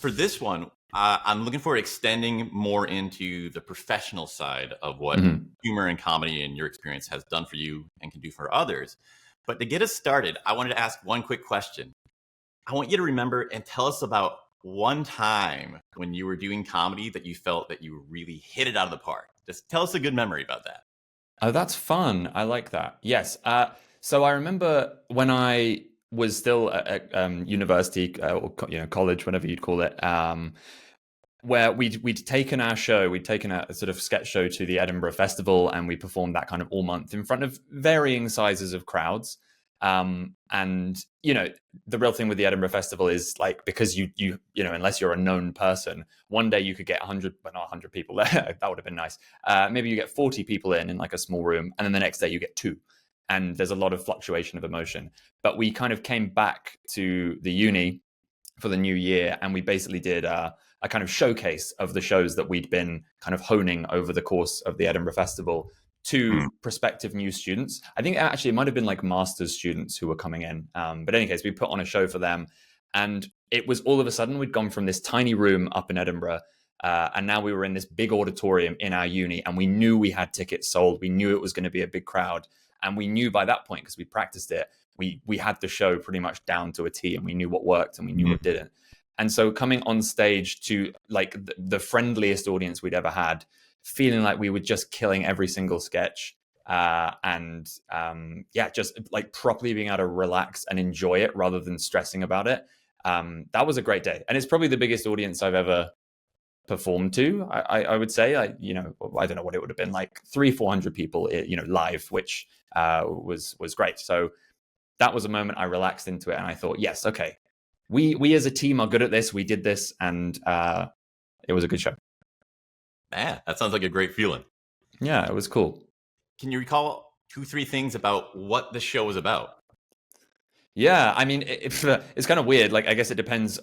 for this one, I'm looking forward to extending more into the professional side of what humor and comedy and your experience has done for you and can do for others. But to get us started, I wanted to ask one quick question. I want you to remember and tell us about one time when you were doing comedy that you felt that you really hit it out of the park. Just tell us a good memory about that. Oh, that's fun. I like that. Yes. So I remember when I was still at university or college, whatever you'd call it, where we'd taken our show, we'd taken a sort of sketch show to the Edinburgh Festival, and we performed that kind of all month in front of varying sizes of crowds. And the real thing with the Edinburgh Festival is like, because you unless you're a known person, one day you could get 100, but not 100 people there. That would have been nice. Maybe you get 40 people in like a small room, and then the next day you get 2. And there's a lot of fluctuation of emotion. But we kind of came back to the uni for the new year, and we basically did a kind of showcase of the shows that we'd been kind of honing over the course of the Edinburgh Festival to prospective new students. I think actually it might have been like master's students who were coming in. But in any case, we put on a show for them. And it was all of a sudden, we'd gone from this tiny room up in Edinburgh, and now we were in this big auditorium in our uni, and we knew we had tickets sold. We knew it was going to be a big crowd. And we knew by that point, because we practiced it, we had the show pretty much down to a T, and we knew what worked and we knew what didn't. And so coming on stage to like the friendliest audience we'd ever had, feeling like we were just killing every single sketch, just like properly being able to relax and enjoy it rather than stressing about it. That was a great day. And it's probably the biggest audience I've ever performed to. I would say, I don't know what it would have been, like 300-400 people, live, which was great. So that was a moment I relaxed into it, and I thought, yes, okay, we as a team are good at this. We did this, and it was a good show. Man, that sounds like a great feeling. Yeah, it was cool. Can you recall 2-3 things about what the show was about? Yeah, I mean, it's kind of weird. Like, I guess it depends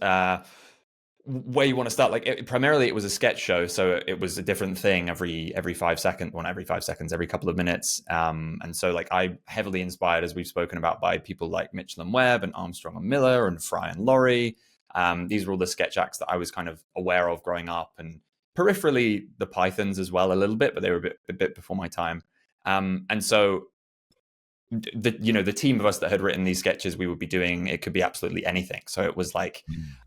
where you want to start. Like, primarily it was a sketch show, so it was a different thing every 5 seconds, well, not every 5 seconds, every couple of minutes. And so like I heavily inspired, as we've spoken about, by people like Mitchell and Webb and Armstrong and Miller and Fry and Laurie. These were all the sketch acts that I was kind of aware of growing up, and peripherally the Pythons as well a little bit, but they were a bit before my time. And so the team of us that had written these sketches, we would be doing, it could be absolutely anything. So it was like,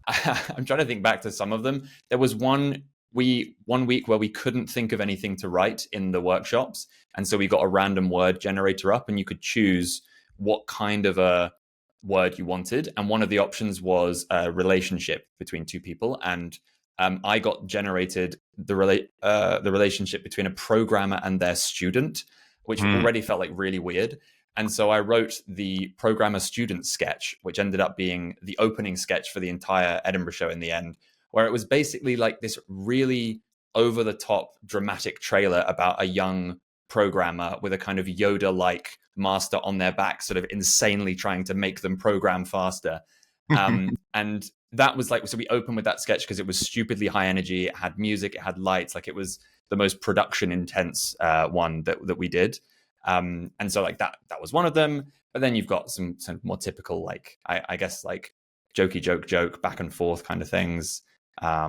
I'm trying to think back to some of them. There was one week where we couldn't think of anything to write in the workshops. And so we got a random word generator up, and you could choose what kind of a word you wanted. And one of the options was a relationship between 2 people. And I got generated the relationship between a programmer and their student, which already felt like really weird. And so I wrote the programmer student sketch, which ended up being the opening sketch for the entire Edinburgh show in the end, where it was basically like this really over the top dramatic trailer about a young programmer with a kind of Yoda-like master on their back, sort of insanely trying to make them program faster. And that was like, so we opened with that sketch because it was stupidly high energy. It had music, it had lights, like it was the most production intense one that we did. And so like that was one of them. But then you've got some more typical, like, I guess like jokey joke back and forth kind of things. I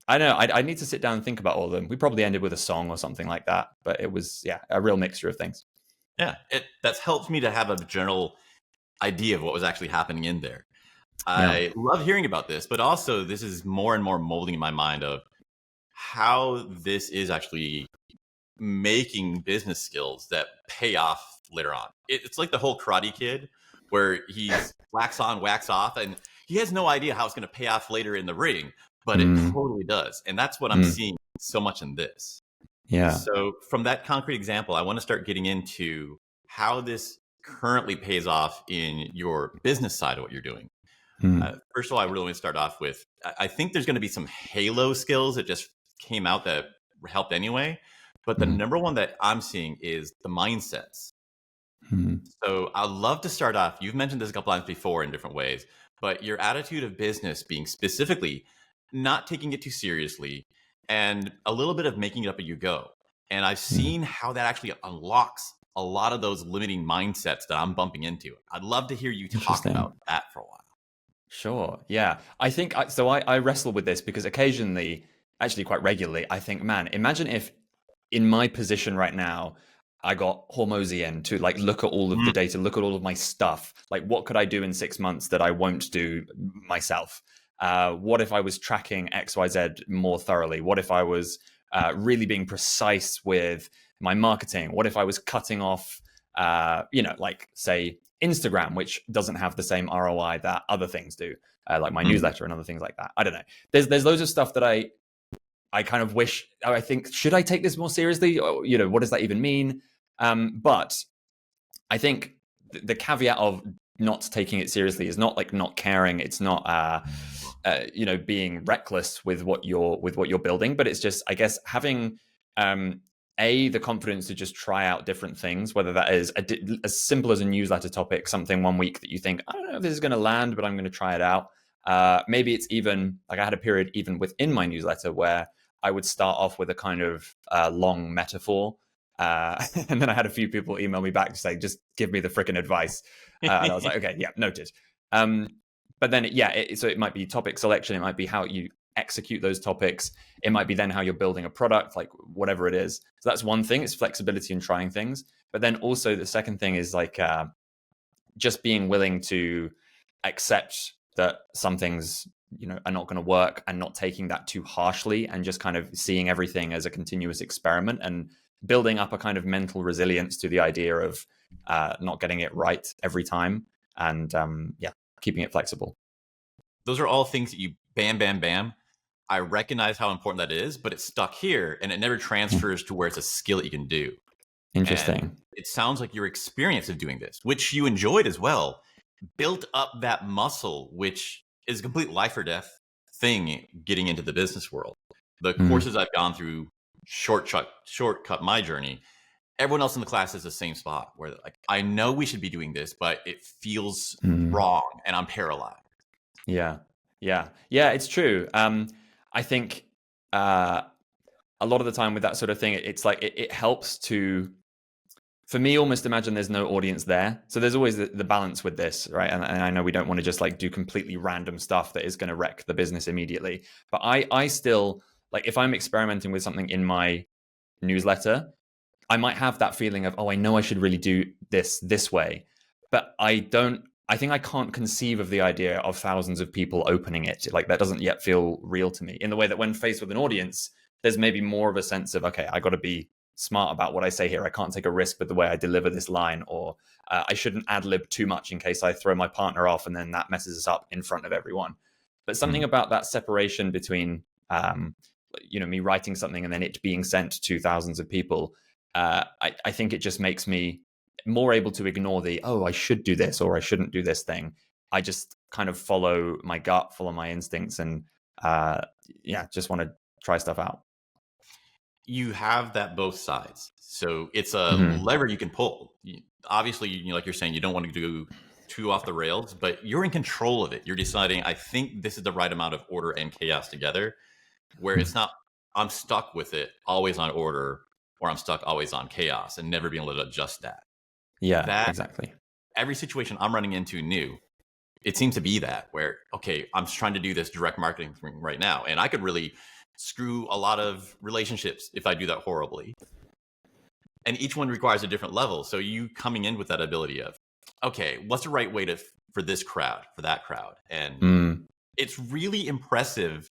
don't know. I need to sit down and think about all of them. We probably ended with a song or something like that, but it was, a real mixture of things. Yeah, that's helped me to have a general idea of what was actually happening in there. I love hearing about this, but also this is more and more molding in my mind of how this is actually making business skills that pay off later on. It's like the whole Karate Kid, where he's wax on, wax off, and he has no idea how it's going to pay off later in the ring, but it totally does. And that's what I'm seeing so much in this. Yeah. So from that concrete example, I want to start getting into how this currently pays off in your business side of what you're doing. First of all, I really want to start off with, I think there's going to be some halo skills that just came out that helped anyway. But the number one that I'm seeing is the mindsets. So I'd love to start off. You've mentioned this a couple times before in different ways, but your attitude of business being specifically not taking it too seriously and a little bit of making it up as you go. And I've seen how that actually unlocks a lot of those limiting mindsets that I'm bumping into. I'd love to hear you talk about that for a while. Sure. Yeah. I think I wrestle with this because occasionally, actually quite regularly, I think, man, imagine if in my position right now, I got Hormozian to like look at all of the Mm. data, look at all of my stuff. Like, what could I do in 6 months that I won't do myself? What if I was tracking XYZ more thoroughly? What if I was really being precise with my marketing? What if I was cutting off, like say Instagram, which doesn't have the same ROI that other things do, like my Mm. newsletter and other things like that. I don't know. There's loads of stuff that I kind of wish. I think, should I take this more seriously? Or, what does that even mean? But I think the caveat of not taking it seriously is not like not caring. It's not being reckless with what you're building, but it's just, I guess, having the confidence to just try out different things, whether that is as simple as a newsletter topic, something one week that you think, I don't know if this is going to land, but I'm going to try it out. Maybe it's even like I had a period even within my newsletter where I would start off with a kind of long metaphor. And then I had a few people email me back to say, just give me the freaking advice. And I was like, okay, yeah, noted. But then, so it might be topic selection. It might be how you execute those topics. It might be then how you're building a product, like whatever it is. So that's one thing. It's flexibility in trying things. But then also the second thing is like just being willing to accept that some things are not going to work, and not taking that too harshly, and just kind of seeing everything as a continuous experiment and building up a kind of mental resilience to the idea of not getting it right every time, and keeping it flexible. Those are all things that you bam, bam, bam. I recognize how important that is, but it's stuck here and it never transfers to where it's a skill that you can do. Interesting. And it sounds like your experience of doing this, which you enjoyed as well, built up that muscle, which is a complete life or death thing getting into the business world. The courses I've gone through shortcut my journey. Everyone else in the class is the same spot where they're like, I know we should be doing this, but it feels wrong and I'm paralyzed. Yeah, it's true. I think a lot of the time with that sort of thing, it's like it helps to, for me, almost imagine there's no audience there. So there's always the balance with this, right? And I know we don't want to just like do completely random stuff that is going to wreck the business immediately. But I still, like, if I'm experimenting with something in my newsletter, I might have that feeling of, oh, I know I should really do this way. But I think I can't conceive of the idea of thousands of people opening it. Like, that doesn't yet feel real to me, in the way that when faced with an audience, there's maybe more of a sense of, okay, I got to be smart about what I say here. I can't take a risk with the way I deliver this line, or I shouldn't ad lib too much in case I throw my partner off and then that messes us up in front of everyone. But something about that separation between, me writing something and then it being sent to thousands of people, I think it just makes me more able to ignore the, oh, I should do this or I shouldn't do this thing. I just kind of follow my gut, follow my instincts, and just want to try stuff out. You have that both sides. So it's a lever you can pull. Obviously, like you're saying, you don't want to do too off the rails, but you're in control of it. You're deciding, I think this is the right amount of order and chaos together, where it's not, I'm stuck with it always on order, or I'm stuck always on chaos, and never being able to adjust that. Yeah, exactly. Every situation I'm running into new, it seems to be that, where, okay, I'm trying to do this direct marketing thing right now, and I could really screw a lot of relationships if I do that horribly. And each one requires a different level. So you coming in with that ability of, okay, what's the right way for this crowd, for that crowd? And it's really impressive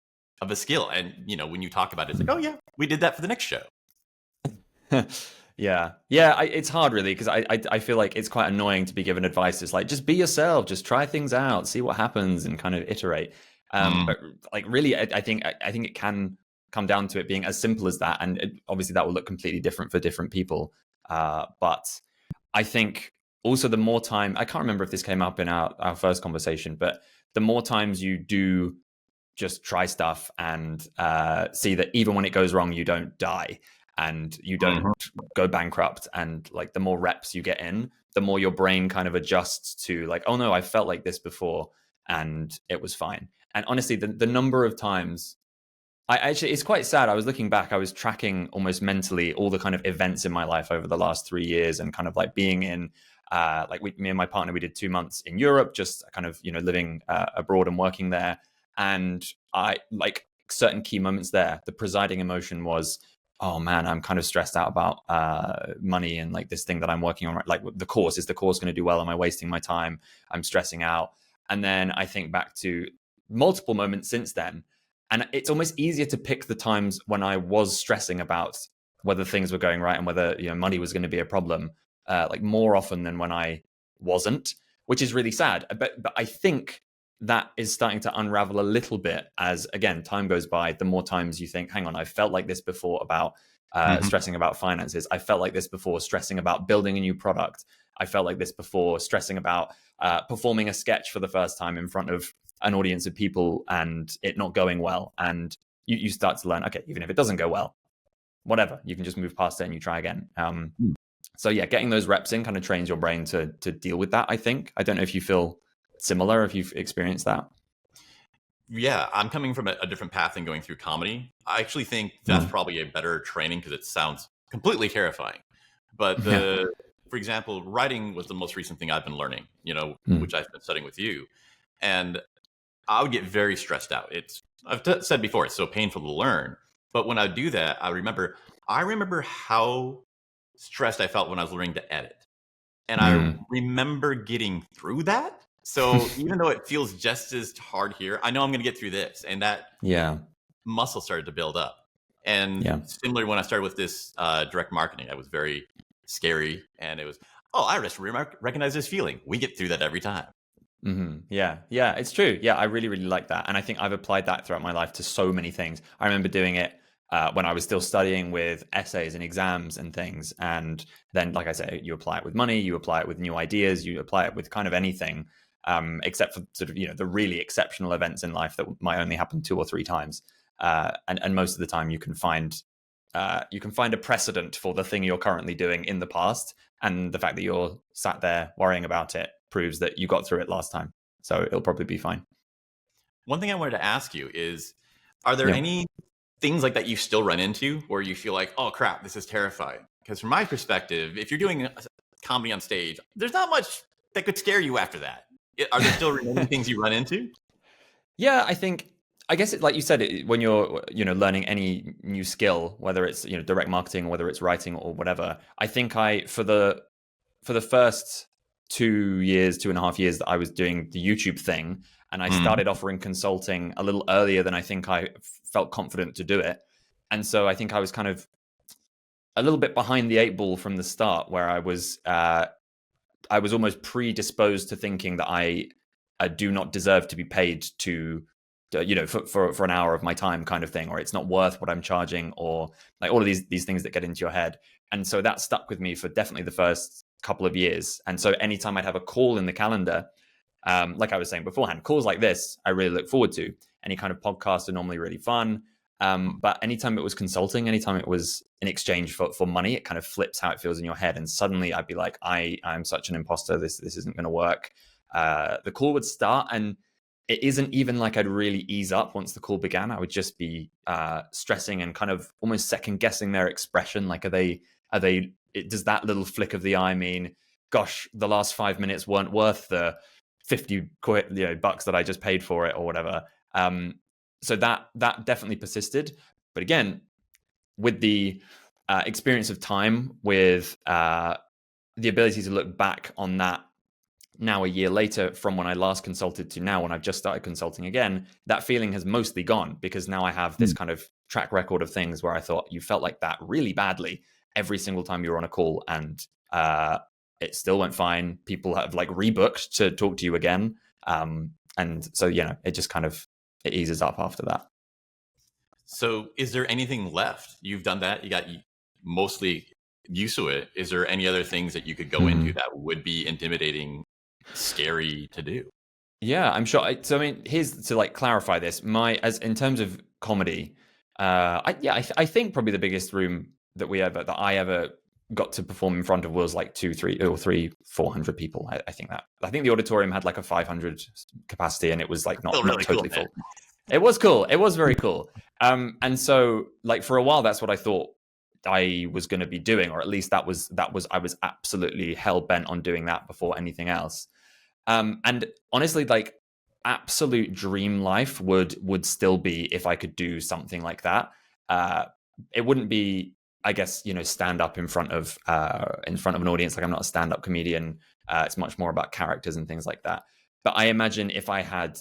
of a skill. And, when you talk about it, it's like, oh yeah, we did that for the next show. Yeah. It's hard, really, because I feel like it's quite annoying to be given advice. It's like, just be yourself, just try things out, see what happens, and kind of iterate. But like, really, I think it can come down to it being as simple as that, and obviously that will look completely different for different people. But I think also the more time, I can't remember if this came up in our first conversation, but the more times you do just try stuff and see that even when it goes wrong, you don't die and you don't go bankrupt, and like the more reps you get in, the more your brain kind of adjusts to like, oh no, I felt like this before and it was fine. And honestly, the number of times, it's quite sad. I was looking back, I was tracking almost mentally all the kind of events in my life over the last 3 years, and kind of like being in Like me and my partner, we did 2 months in Europe, just kind of, living abroad and working there. And I like certain key moments there. The presiding emotion was, oh man, I'm kind of stressed out about money and like this thing that I'm working on. Right? Like the course, is the course going to do well? Am I wasting my time? I'm stressing out. And then I think back to multiple moments since then. And it's almost easier to pick the times when I was stressing about whether things were going right and whether money was going to be a problem, like more often than when I wasn't, which is really sad. But I think that is starting to unravel a little bit as, again, time goes by. The more times you think, hang on, I felt like this before about stressing about finances. I felt like this before stressing about building a new product. I felt like this before stressing about performing a sketch for the first time in front of an audience of people and it not going well. And you start to learn, okay, even if it doesn't go well, whatever, you can just move past it and you try again. So yeah, getting those reps in kind of trains your brain to deal with that, I think. I don't know if you feel similar, if you've experienced that. Yeah, I'm coming from a different path than going through comedy. I actually think that's probably a better training because it sounds completely terrifying. But for example, writing was the most recent thing I've been learning, which I've been studying with you. And I would get very stressed out. I've said before, it's so painful to learn. But when I do that, I remember how stressed I felt when I was learning to edit. And I remember getting through that. So even though it feels just as hard here, I know I'm going to get through this. And that muscle started to build up. And similarly, when I started with this direct marketing, that was very scary. And it was, I just recognize this feeling. We get through that every time. Yeah, it's true. Yeah, I really, really like that. And I think I've applied that throughout my life to so many things. I remember doing it when I was still studying with essays and exams and things. And then, like I say, you apply it with money, you apply it with new ideas, you apply it with kind of anything, except for sort of, the really exceptional events in life that might only happen 2 or 3 times. And most of the time you can find a precedent for the thing you're currently doing in the past. And the fact that you're sat there worrying about it proves that you got through it last time. So it'll probably be fine. One thing I wanted to ask you is, are there any things like that you still run into where you feel like, oh crap, this is terrifying? Because from my perspective, if you're doing comedy on stage, there's not much that could scare you after that. Are there still remaining things you run into? Yeah, I guess like you said, when you're learning any new skill, whether it's direct marketing or whether it's writing or whatever, I think for the first 2.5 years that I was doing the YouTube thing, and I started offering consulting a little earlier than I think I felt confident to do it. And so I think I was kind of a little bit behind the 8 ball from the start, where I was almost predisposed to thinking that I do not deserve to be paid to for an hour of my time, kind of thing, or it's not worth what I'm charging, or like all of these things that get into your head. And so that stuck with me for definitely the first couple of years. And so anytime I'd have a call in the calendar, like I was saying beforehand, calls like this, I really look forward to. Any kind of podcasts are normally really fun. But anytime it was consulting, anytime it was in exchange for money, it kind of flips how it feels in your head. And suddenly I'd be like, I'm such an imposter. This isn't going to work. The call would start, and it isn't even like I'd really ease up once the call began. I would just be stressing and kind of almost second guessing their expression. Like, does that little flick of the eye mean, gosh, the last 5 minutes weren't worth the 50 bucks that I just paid for it or whatever. So that definitely persisted. But again, with the experience of time, with the ability to look back on that now a year later from when I last consulted to now when I've just started consulting again, that feeling has mostly gone, because now I have this kind of track record of things where I thought you felt like that really badly every single time you were on a call, and it still went fine. People have like rebooked to talk to you again. And so, it just kind of, it eases up after that. So is there anything left? You've done that. You got mostly used to it. Is there any other things that you could go into that would be intimidating, scary to do? Yeah, I'm sure. So, I mean, here's to like clarify this. As in terms of comedy, I think probably the biggest room that I ever got to perform in front of was like 400 people. I think the auditorium had like a 500 capacity, and it was like not totally full. It was cool. It was very cool. And so like for a while, that's what I thought I was going to be doing, or at least that was I was absolutely hell bent on doing that before anything else. And honestly, like, absolute dream life would still be if I could do something like that. It wouldn't be, I guess, stand up in front of an audience. Like, I'm not a stand up comedian. It's much more about characters and things like that. But I imagine if I had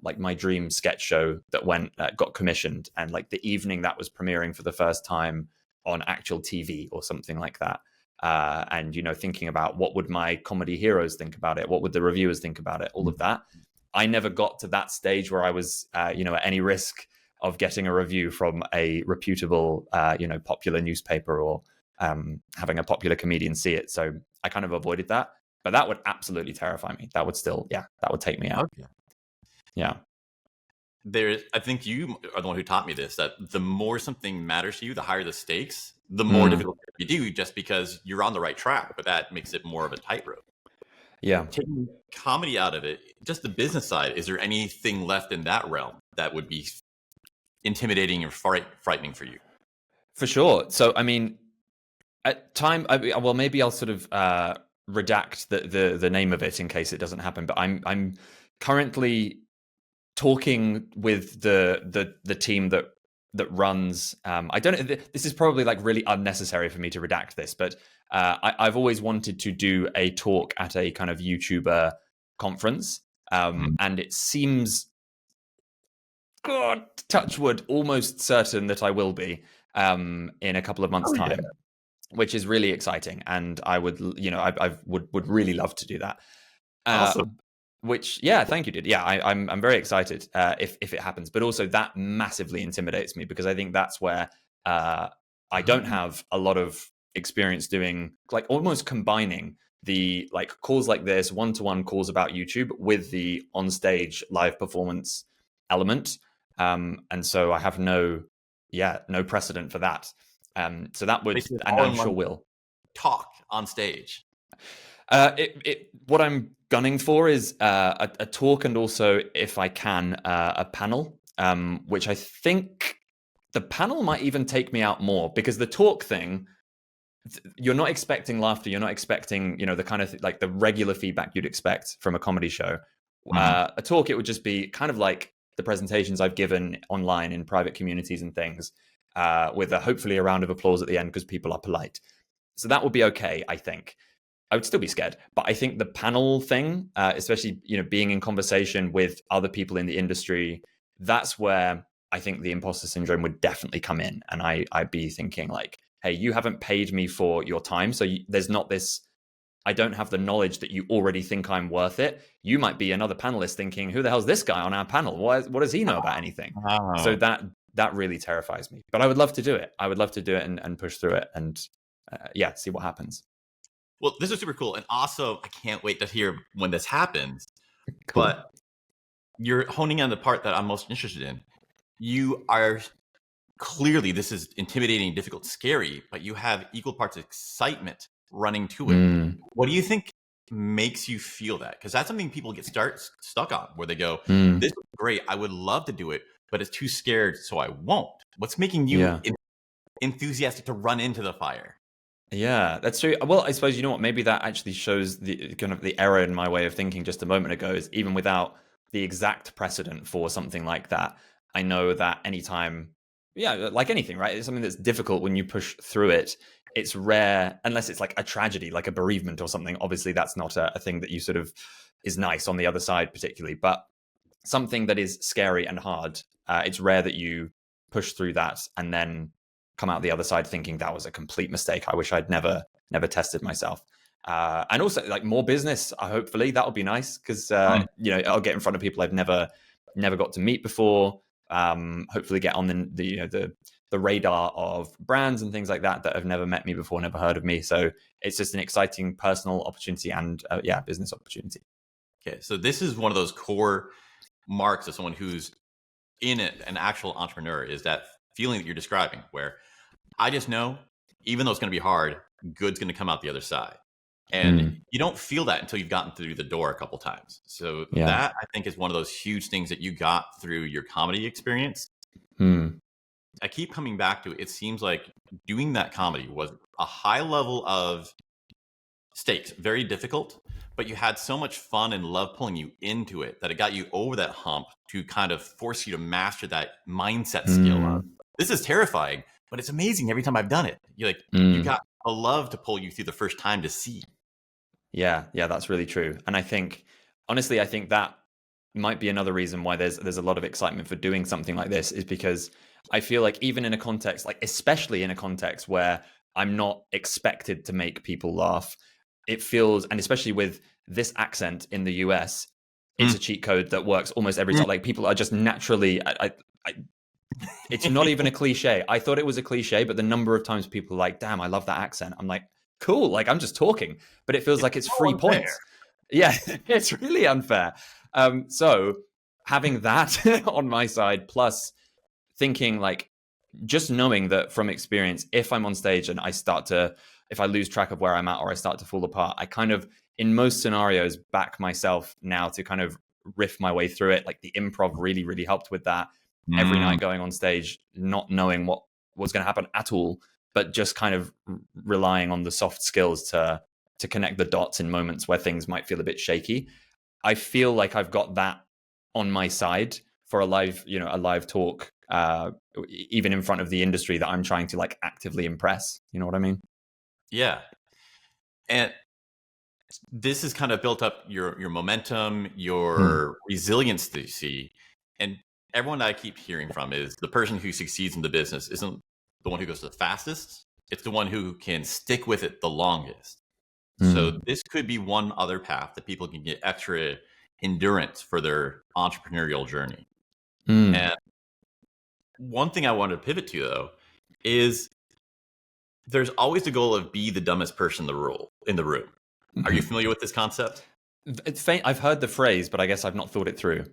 like my dream sketch show that got commissioned, and like the evening that was premiering for the first time on actual TV or something like that. And thinking about what would my comedy heroes think about it, what would the reviewers think about it, all of that. I never got to that stage where I was at any risk of getting a review from a reputable popular newspaper, or having a popular comedian see it. So I kind of avoided that, but that would absolutely terrify me. That would that would take me out. Okay. Yeah. I think you are the one who taught me this, that the more something matters to you, the higher the stakes, the more difficult you do, just because you're on the right track, but that makes it more of a tightrope. Yeah. Taking comedy out of it, just the business side, is there anything left in that realm that would be intimidating or frightening for you? For sure. So, I mean, at time, well, maybe I'll sort of redact the name of it in case it doesn't happen, but I'm currently talking with the team that runs. I don't. This is probably like really unnecessary for me to redact this, but I've always wanted to do a talk at a kind of YouTuber conference, and it seems, God, touch wood, almost certain that I will be in a couple of months' time, which is really exciting, and I would, I would really love to do that. Awesome. Which, yeah, thank you, dude. Yeah, I'm very excited if it happens, but also that massively intimidates me, because I think that's where I don't have a lot of experience doing, like, almost combining the like calls like this, one-to-one calls about YouTube, with the on-stage live performance element. And so I have no precedent for that. So that would, Basically, and I'm sure will talk on stage. What I'm gunning for is a talk, and also, if I can, a panel, which I think the panel might even take me out more, because the talk thing, you're not expecting laughter, you're not expecting the kind of like the regular feedback you'd expect from a comedy show. A talk, it would just be kind of like the presentations I've given online in private communities and things, with hopefully a round of applause at the end because people are polite. So that would be okay, I think. I would still be scared, but I think the panel thing, especially being in conversation with other people in the industry, that's where I think the imposter syndrome would definitely come in, and I'd be thinking like, hey, you haven't paid me for your time, so there's not this. I don't have the knowledge that you already think I'm worth it. You might be another panelist thinking, who the hell's this guy on our panel? What does he know about anything? So that really terrifies me. But I would love to do it. I would love to do it and push through it, and see what happens. Well, this is super cool. And also, I can't wait to hear when this happens. Cool. But you're honing on the part that I'm most interested in. You are clearly, this is intimidating, difficult, scary, but you have equal parts of excitement running to it. What do you think makes you feel that? Because that's something people get stuck on, where they go, this is great, I would love to do it, but it's too scared, so I won't. What's making you enthusiastic to run into the fire? Yeah, that's true. Well, I suppose, maybe that actually shows the kind of the error in my way of thinking just a moment ago, is even without the exact precedent for something like that, I know that anytime, like anything, right? It's something that's difficult. When you push through it, it's rare, unless it's like a tragedy, like a bereavement or something. Obviously, that's not a thing that you sort of is nice on the other side, particularly. But something that is scary and hard, it's rare that you push through that and then come out the other side thinking that was a complete mistake. I wish I'd never tested myself. And also, like, more business. Hopefully that would be nice, because I'll get in front of people I've never got to meet before. Hopefully get on the radar of brands and things like that have never met me before, never heard of me. So it's just an exciting personal opportunity and business opportunity. Okay, so this is one of those core marks of someone who's in it, an actual entrepreneur, is that feeling that you're describing, where I just know, even though it's going to be hard, good's going to come out the other side. And you don't feel that until you've gotten through the door a couple times. So that, I think, is one of those huge things that you got through your comedy experience. I keep coming back to it. It seems like doing that comedy was a high level of stakes, very difficult, but you had so much fun and love pulling you into it that it got you over that hump to kind of force you to master that mindset skill of, this is terrifying, but it's amazing every time I've done it. You're like, you got a love to pull you through the first time to see. Yeah, that's really true. And I think, honestly, I think that might be another reason why there's a lot of excitement for doing something like this, is because I feel like even in a context, like especially in a context where I'm not expected to make people laugh, it feels, and especially with this accent in the US, it's a cheat code that works almost every time. Like people are just naturally, it's not even a cliche. I thought it was a cliche, but the number of times people are like, damn, I love that accent. I'm like, cool, like I'm just talking, but it feels like it's so free unfair. points. Yeah, it's really unfair. So having that on my side, plus thinking like, just knowing that from experience, if I'm on stage and if I lose track of where I'm at or I start to fall apart, I kind of, in most scenarios, back myself now to kind of riff my way through it. Like the improv really, really helped with that. Every night going on stage, not knowing what was going to happen at all, but just kind of relying on the soft skills to connect the dots in moments where things might feel a bit shaky. I feel like I've got that on my side for a live talk, even in front of the industry that I'm trying to like actively impress. You know what I mean? Yeah. And this has kind of built up your momentum, your resilience to see. And everyone that I keep hearing from is the person who succeeds in the business isn't the one who goes the fastest. It's the one who can stick with it the longest. So this could be one other path that people can get extra endurance for their entrepreneurial journey. And one thing I wanted to pivot to, though, is there's always the goal of be the dumbest person in the room. Are you familiar with this concept? It's faint. I've heard the phrase, but I guess I've not thought it through.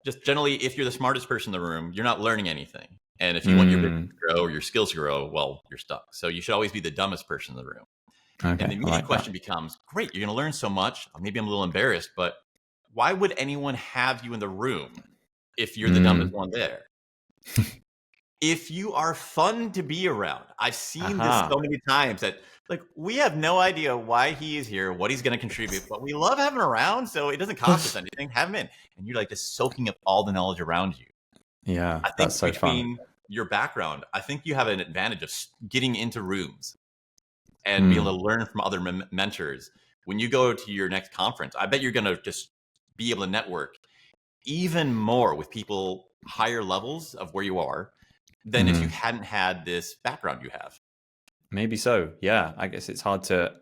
Just generally, if you're the smartest person in the room, you're not learning anything. And if you want your business to grow or your skills to grow, well, you're stuck. So you should always be the dumbest person in the room. Okay, and the immediate question becomes, great, you're going to learn so much. Maybe I'm a little embarrassed, but why would anyone have you in the room if you're the dumbest one there? If you are fun to be around, I've seen this so many times that like we have no idea why he is here, what he's going to contribute, but we love having him around, so it doesn't cost us anything. Have him in, and you're like just soaking up all the knowledge around you. Yeah, I think that's so between fun. your background, I think you have an advantage of getting into rooms and be able to learn from other mentors. When you go to your next conference, I bet you're going to just be able to network even more with people higher levels of where you are than if you hadn't had this background you have. Maybe so. Yeah, I guess it's hard to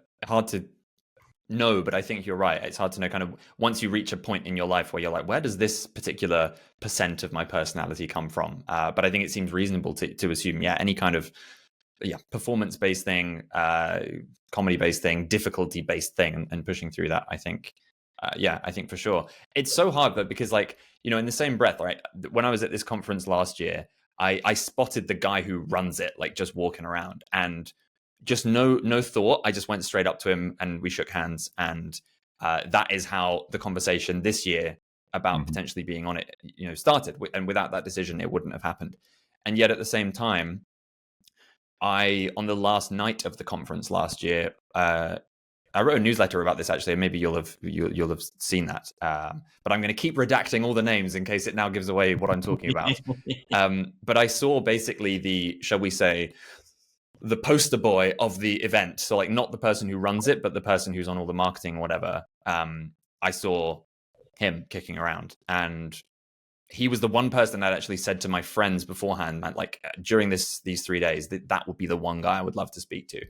know, but I think you're right. It's hard to know kind of once you reach a point in your life where you're like, where does this particular % of my personality come from? But I think it seems reasonable to assume, any kind of performance-based thing, comedy-based thing, difficulty-based thing, and pushing through that, I think. I think for sure. It's so hard, but because like, in the same breath, right? When I was at this conference last year, I spotted the guy who runs it, like just walking around, and just no thought. I just went straight up to him and we shook hands. And that is how the conversation this year about potentially being on it, started. And without that decision, it wouldn't have happened. And yet at the same time, on the last night of the conference last year, I wrote a newsletter about this actually, and maybe you'll have seen that. But I'm going to keep redacting all the names in case it now gives away what I'm talking about. But I saw basically shall we say, the poster boy of the event. So like not the person who runs it, but the person who's on all the marketing or whatever. I saw him kicking around, and he was the one person that actually said to my friends beforehand, like during these 3 days, that would be the one guy I would love to speak to.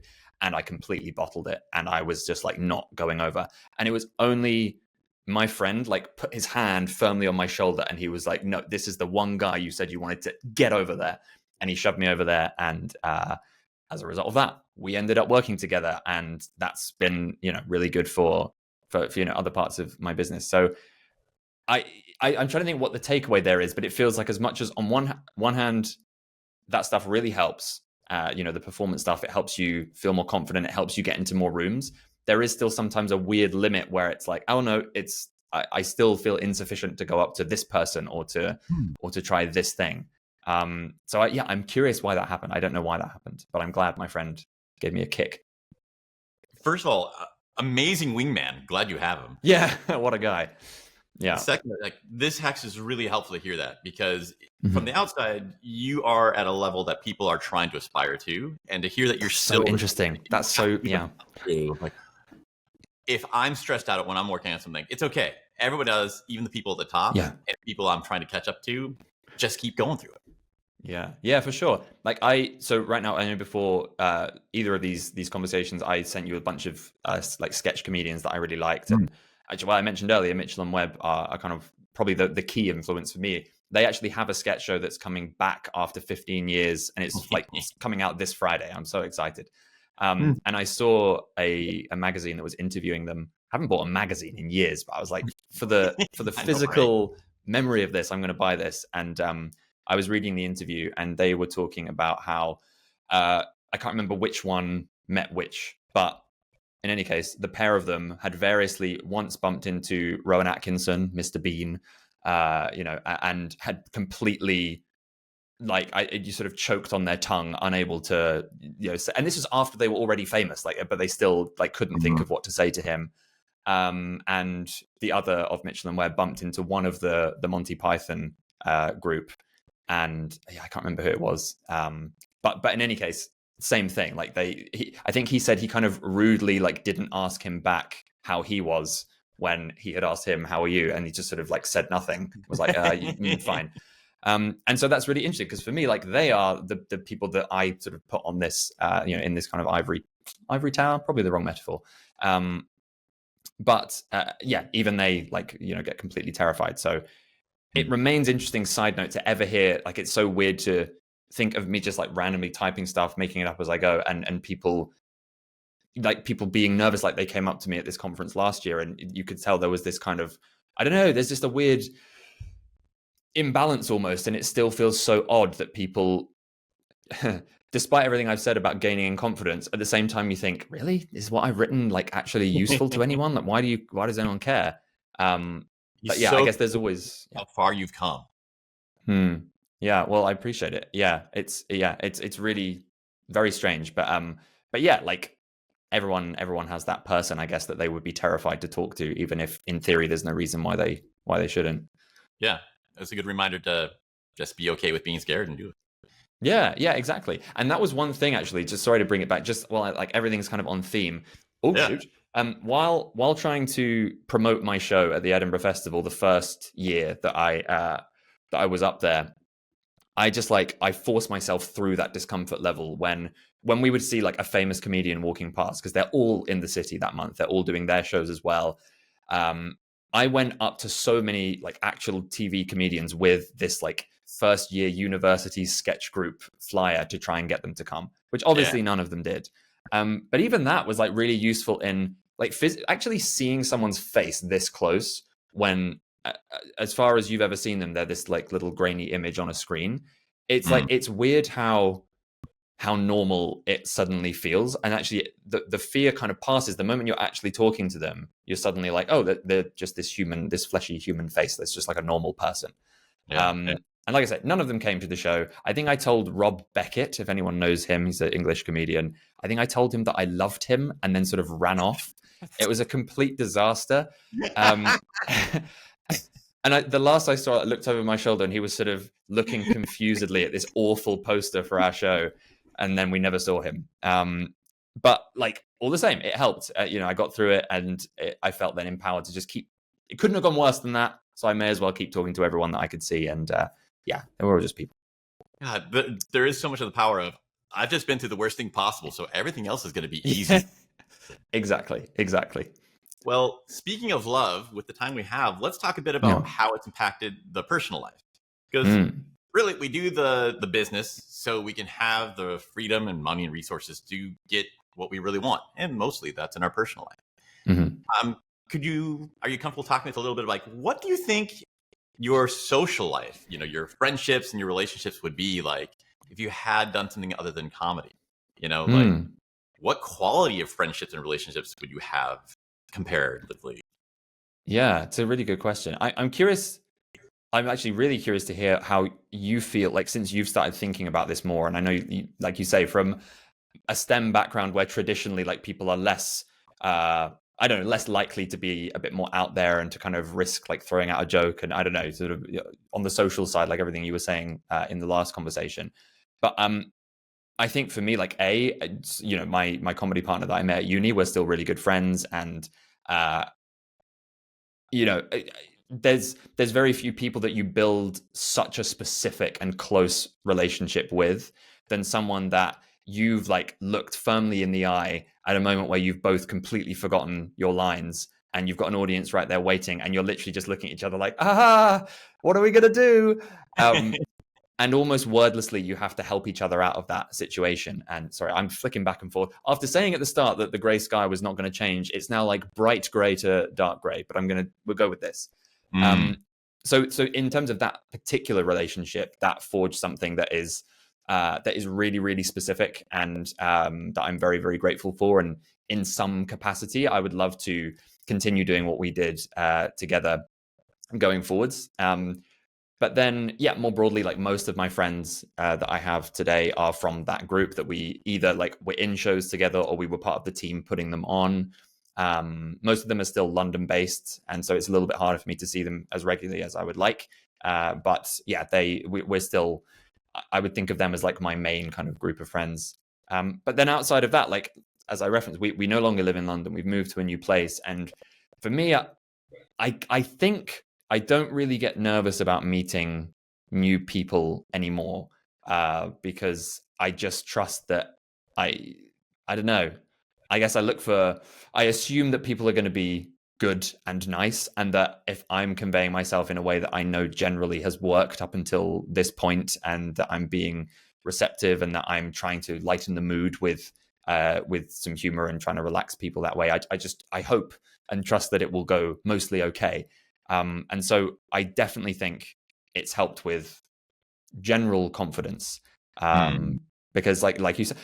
And I completely bottled it. And I was just like not going over. And it was only my friend like put his hand firmly on my shoulder. And he was like, no, this is the one guy you said you wanted to get over there. And he shoved me over there. And as a result of that, we ended up working together. And that's been, really good for other parts of my business. So I'm trying to think what the takeaway there is, but it feels like as much as on one hand, that stuff really helps. The performance stuff, it helps you feel more confident. It helps you get into more rooms. There is still sometimes a weird limit where it's like, oh no, I still feel insufficient to go up to this person or to try this thing. So I'm curious why that happened. I don't know why that happened, but I'm glad my friend gave me a kick. First of all, amazing wingman. Glad you have him. Yeah, what a guy. Yeah. Second, like this hacks is really helpful to hear that because from the outside, you are at a level that people are trying to aspire to, and to hear that you're so interesting. That's so Like, if I'm stressed out when I'm working on something, it's okay. Everyone does, even the people at the top, and people I'm trying to catch up to. Just keep going through it. Yeah, for sure. Like so right now, I know before either of these conversations, I sent you a bunch of like sketch comedians that I really liked, and actually, I mentioned earlier, Mitchell and Webb are kind of probably the key influence for me. They actually have a sketch show that's coming back after 15 years, and it's like it's coming out this Friday. I'm so excited. And I saw a magazine that was interviewing them. I haven't bought a magazine in years, but I was like, for the physical memory of this, I'm going to buy this. And I was reading the interview, and they were talking about how I can't remember which one met which, but in any case, the pair of them had variously once bumped into Rowan Atkinson, Mr. Bean, and had completely you sort of choked on their tongue, unable to, and this was after they were already famous, but they still couldn't think of what to say to him. And the other of Mitchell and Webb bumped into one of the Monty Python group, and I can't remember who it was. But in any case, same thing. I think he said he kind of rudely didn't ask him back how he was when he had asked him, "How are you?" And he just sort of said nothing. Was like, "Fine." And so that's really interesting because for me, they are the people that I sort of put on this, in this kind of ivory tower. Probably the wrong metaphor. But even they get completely terrified. So it remains interesting. Side note to ever hear it's so weird to think of me just randomly typing stuff, making it up as I go, and people being nervous. They came up to me at this conference last year, and you could tell there was this kind of, I don't know, there's just a weird imbalance almost, and it still feels so odd that people, despite everything I've said about gaining in confidence, at the same time you think, really, is what I've written actually useful to anyone? Why does anyone care? But yeah, I guess there's always how far you've come. Yeah, well, I appreciate it. It's really very strange, but yeah, everyone has that person, I guess, that they would be terrified to talk to, even if in theory there's no reason why they shouldn't. Yeah, it's a good reminder to just be okay with being scared and do it. Yeah, exactly. And that was one thing, actually, just sorry to bring it back, just everything's kind of on theme. Shoot. While trying to promote my show at the Edinburgh Festival the first year that I was up there, I just I forced myself through that discomfort level when we would see a famous comedian walking past, because they're all in the city that month. They're all doing their shows as well. I went up to so many actual TV comedians with this first year university sketch group flyer to try and get them to come, which obviously none of them did. But even that was really useful in actually seeing someone's face this close when, as far as you've ever seen them, they're this little grainy image on a screen. It's it's weird how normal it suddenly feels, and actually the fear kind of passes the moment you're actually talking to them. You're suddenly oh, they're just this fleshy human face that's just a normal person. And like I said, none of them came to the show. I think I told Rob Beckett, if anyone knows him, he's an English comedian. I think I told him that I loved him and then sort of ran off. It was a complete disaster. And the last I saw, I looked over my shoulder and he was sort of looking confusedly at this awful poster for our show. And then we never saw him. But all the same, it helped. I got through it, and I felt then empowered to just keep. It couldn't have gone worse than that. So I may as well keep talking to everyone that I could see. And they were just people. God, there is so much of the power of, I've just been through the worst thing possible, so everything else is going to be easy. Exactly. Well, speaking of love, with the time we have, let's talk a bit about how it's impacted the personal life. Because really, we do the business so we can have the freedom and money and resources to get what we really want. And mostly that's in our personal life. Are you comfortable talking with a little bit of what do you think your social life, your friendships and your relationships would be like if you had done something other than comedy? What quality of friendships and relationships would you have comparatively? Yeah, it's a really good question. I'm curious. I'm actually really curious to hear how you feel, like, since you've started thinking about this more. And I know, you, like you say, from a STEM background where traditionally, like, people are less, I don't know, less likely to be a bit more out there and to kind of risk like throwing out a joke, and I don't know, sort of, on the social side, like everything you were saying in the last conversation. But I think for me, like, my comedy partner that I met at uni, we're still really good friends, and uh, you know, there's very few people that you build such a specific and close relationship with than someone that you've like looked firmly in the eye at a moment where you've both completely forgotten your lines, and you've got an audience right there waiting, and you're literally just looking at each other like, what are we gonna do? And almost wordlessly, you have to help each other out of that situation. And sorry, I'm flicking back and forth. After saying at the start that the gray sky was not going to change, it's now like bright gray to dark gray. But we'll go with this. So in terms of that particular relationship, that forged something that is really, really specific, and that I'm very, very grateful for. And in some capacity, I would love to continue doing what we did together going forwards. But then, yeah, more broadly, like, most of my friends that I have today are from that group that we either like were in shows together, or we were part of the team putting them on. Most of them are still London based, and so it's a little bit harder for me to see them as regularly as I would like. But yeah, we're still, I would think of them as like my main kind of group of friends. But then outside of that, like, as I referenced, we no longer live in London. We've moved to a new place, and for me, I think I don't really get nervous about meeting new people anymore, because I just trust that I don't know. I guess I assume that people are going to be good and nice, and that if I'm conveying myself in a way that I know generally has worked up until this point, and that I'm being receptive, and that I'm trying to lighten the mood with some humor and trying to relax people that way, I hope and trust that it will go mostly okay. And so I definitely think it's helped with general confidence, because like you said,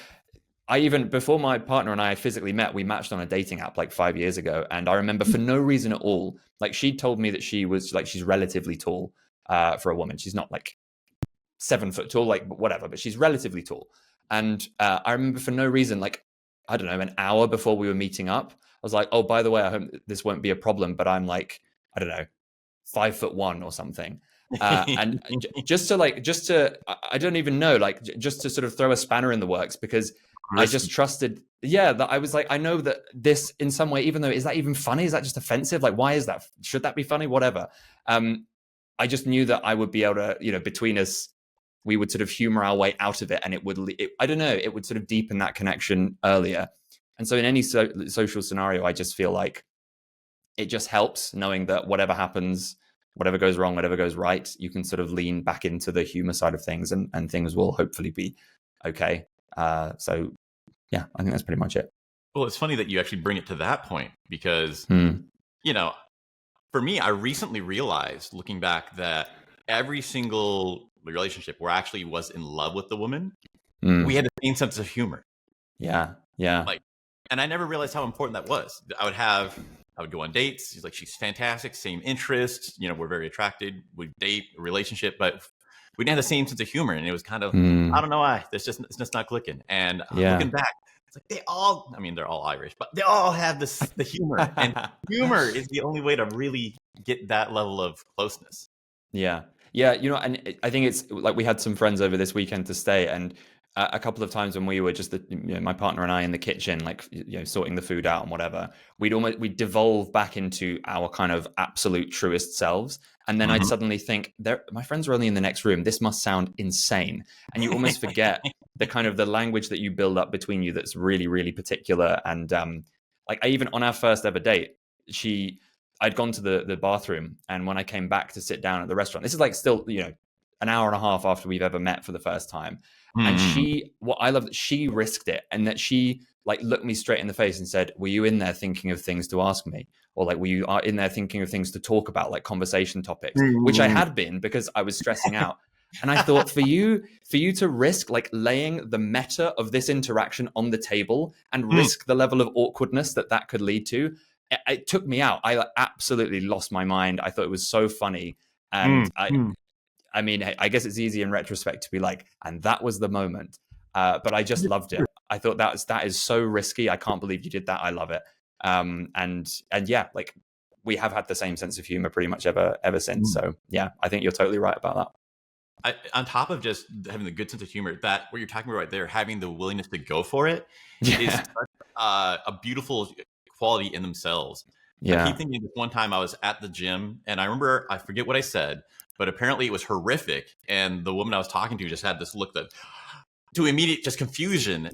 I even, before my partner and I physically met, we matched on a dating app like 5 years ago. And I remember, for no reason at all, like, she told me that she was like, she's relatively tall for a woman. She's not like 7 foot tall, like, whatever, but she's relatively tall. And I remember, for no reason, like, I don't know, an hour before we were meeting up, I was like, oh, by the way, I hope this won't be a problem, but I'm like, I don't know, 5'1" or something. And just to, I don't even know, like, just to sort of throw a spanner in the works, because I just trusted, that I was like, I know that this in some way, even though, is that even funny? Is that just offensive? Like, why is that? Should that be funny? Whatever. I just knew that I would be able to, between us, we would sort of humor our way out of it, and I don't know, it would sort of deepen that connection earlier. And so in any social scenario, I just feel like it just helps knowing that whatever happens, whatever goes wrong, whatever goes right, you can sort of lean back into the humor side of things, and things will hopefully be okay. So yeah, I think that's pretty much it. Well, it's funny that you actually bring it to that point, because, for me, I recently realized, looking back, that every single relationship where I actually was in love with the woman, we had the same sense of humor. Yeah. Like, and I never realized how important that was. I would go on dates. She's fantastic, same interests. We're very attracted. We date, a relationship, but we didn't have the same sense of humor, and it was kind of, I don't know why. It's just not clicking. And looking back, it's like they're all Irish, but they all have the humor, and humor is the only way to really get that level of closeness. Yeah. And I think it's like, we had some friends over this weekend to stay, and a couple of times when we were just my partner and I in the kitchen, like, sorting the food out and whatever, we'd devolve back into our kind of absolute truest selves. And then I'd suddenly think, my friends are only in the next room. This must sound insane. And you almost forget the kind of the language that you build up between you that's really, really particular. And like, I even, on our first ever date, I'd gone to the bathroom, and when I came back to sit down at the restaurant, this is like still, an hour and a half after we've ever met for the first time. And what I love, that she risked it, and that she like looked me straight in the face and said, were you in there thinking of things to ask me? Or like, were you in there thinking of things to talk about, like conversation topics, which I had been, because I was stressing out. And I thought, for you to risk like laying the meta of this interaction on the table, and risk the level of awkwardness that could lead to, it took me out. I absolutely lost my mind. I thought it was so funny. And I mean, I guess it's easy in retrospect to be like, and that was the moment. But I just loved it. I thought that is so risky. I can't believe you did that. I love it. And yeah, like we have had the same sense of humor pretty much ever since. So yeah, I think you're totally right about that. On top of just having the good sense of humor, that what you're talking about right there, having the willingness to go for it, is such, a beautiful quality in themselves. I keep thinking this one time I was at the gym and I remember, I forget what I said, but apparently it was horrific. And the woman I was talking to just had this look to immediate just confusion,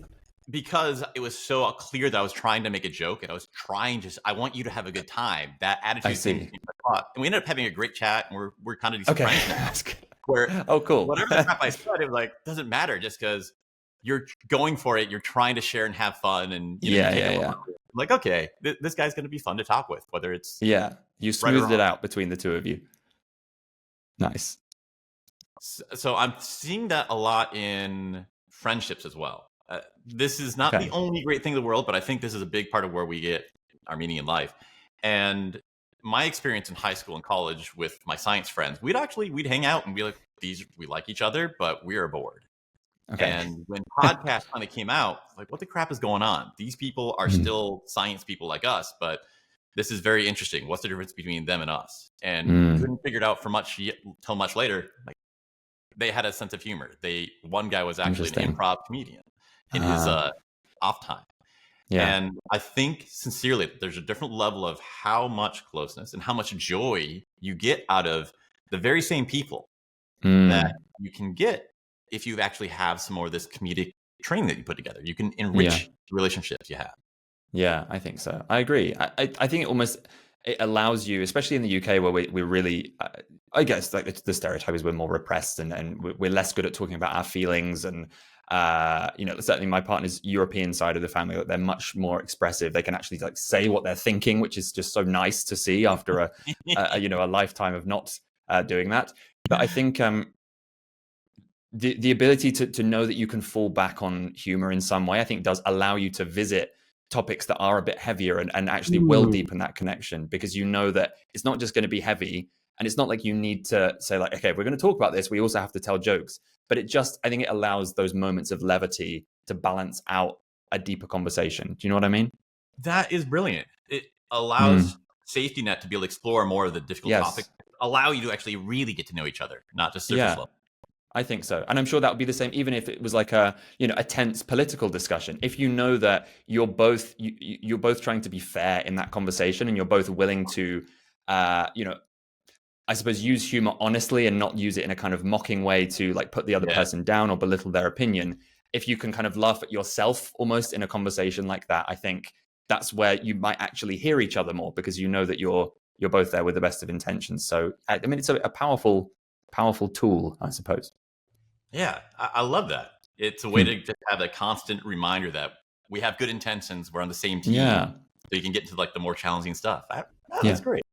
because it was so clear that I was trying to make a joke and I was trying I want you to have a good time. That attitude thing. And we ended up having a great chat and we're kind of decent friends now. Where cool. Whatever crap I said, it was like, doesn't matter, just because you're going for it, you're trying to share and have fun, and like, okay, this guy's going to be fun to talk with, whether it's you smoothed it out between the two of you. Nice. So I'm seeing that a lot in friendships as well. This is not the only great thing in the world, but I think this is a big part of where we get our meaning in life. And my experience in high school and college with my science friends, we'd hang out and be like, we like each other, but we are bored. And when podcasts finally came out, like, what the crap is going on? These people are still science people like us, but this is very interesting. What's the difference between them and us? And couldn't figure it out for till much later. Like, they had a sense of humor. One guy was actually an improv comedian in his off time. And I think sincerely, there's a different level of how much closeness and how much joy you get out of the very same people that you can get if you actually have some more of this comedic training that you put together. You can enrich the relationships you have. Yeah, I think so. I agree. I think it allows you, especially in the UK, where we're really, I guess, like the stereotype is we're more repressed and we're less good at talking about our feelings. And certainly my partner's European side of the family, they're much more expressive. They can actually like say what they're thinking, which is just so nice to see after a lifetime of not doing that. But I think the ability to know that you can fall back on humor in some way, I think does allow you to visit topics that are a bit heavier and actually will deepen that connection, because you know that it's not just going to be heavy, and it's not like you need to say like, okay, we're going to talk about this, we also have to tell jokes. But I think it allows those moments of levity to balance out a deeper conversation. Do you know what I mean? That is brilliant. It allows safety net to be able to explore more of the difficult topics, allow you to actually really get to know each other, not just surface level. I think so. And I'm sure that would be the same even if it was like a tense political discussion. If you know that you're both trying to be fair in that conversation, and you're both willing to I suppose use humor honestly and not use it in a kind of mocking way to like put the other person down or belittle their opinion. If you can kind of laugh at yourself almost in a conversation like that, I think that's where you might actually hear each other more, because you know that you're both there with the best of intentions. So I mean, it's a powerful tool, I suppose. Yeah, I love that. It's a way to just have a constant reminder that we have good intentions. We're on the same team. So you can get to like the more challenging stuff. That's great.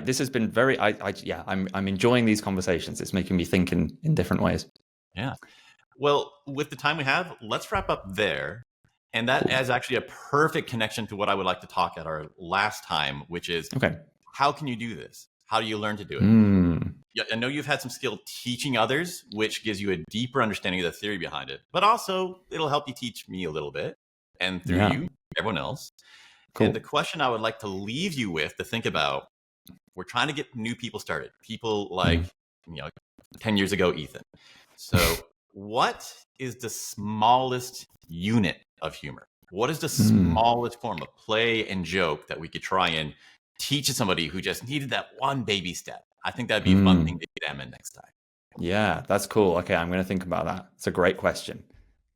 This has been very. I'm enjoying these conversations. It's making me think in different ways. Yeah. Well, with the time we have, let's wrap up there. And that is actually a perfect connection to what I would like to talk at our last time, which is how can you do this? How do you learn to do it? Yeah, I know you've had some skill teaching others, which gives you a deeper understanding of the theory behind it, but also it'll help you teach me a little bit, and through you, everyone else. Cool. And the question I would like to leave you with to think about, we're trying to get new people started. People like, 10 years ago, Ethan. So what is the smallest unit of humor? What is the smallest form of play and joke that we could try and teach somebody who just needed that one baby step? I think that'd be a fun thing to get them in next time. Yeah, that's cool. Okay, I'm going to think about that. It's a great question.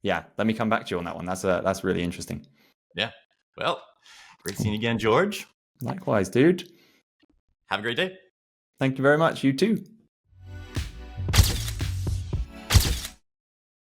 Yeah, let me come back to you on that one. That's really interesting. Yeah. Well, great seeing you again, George. Likewise, dude. Have a great day. Thank you very much. You too.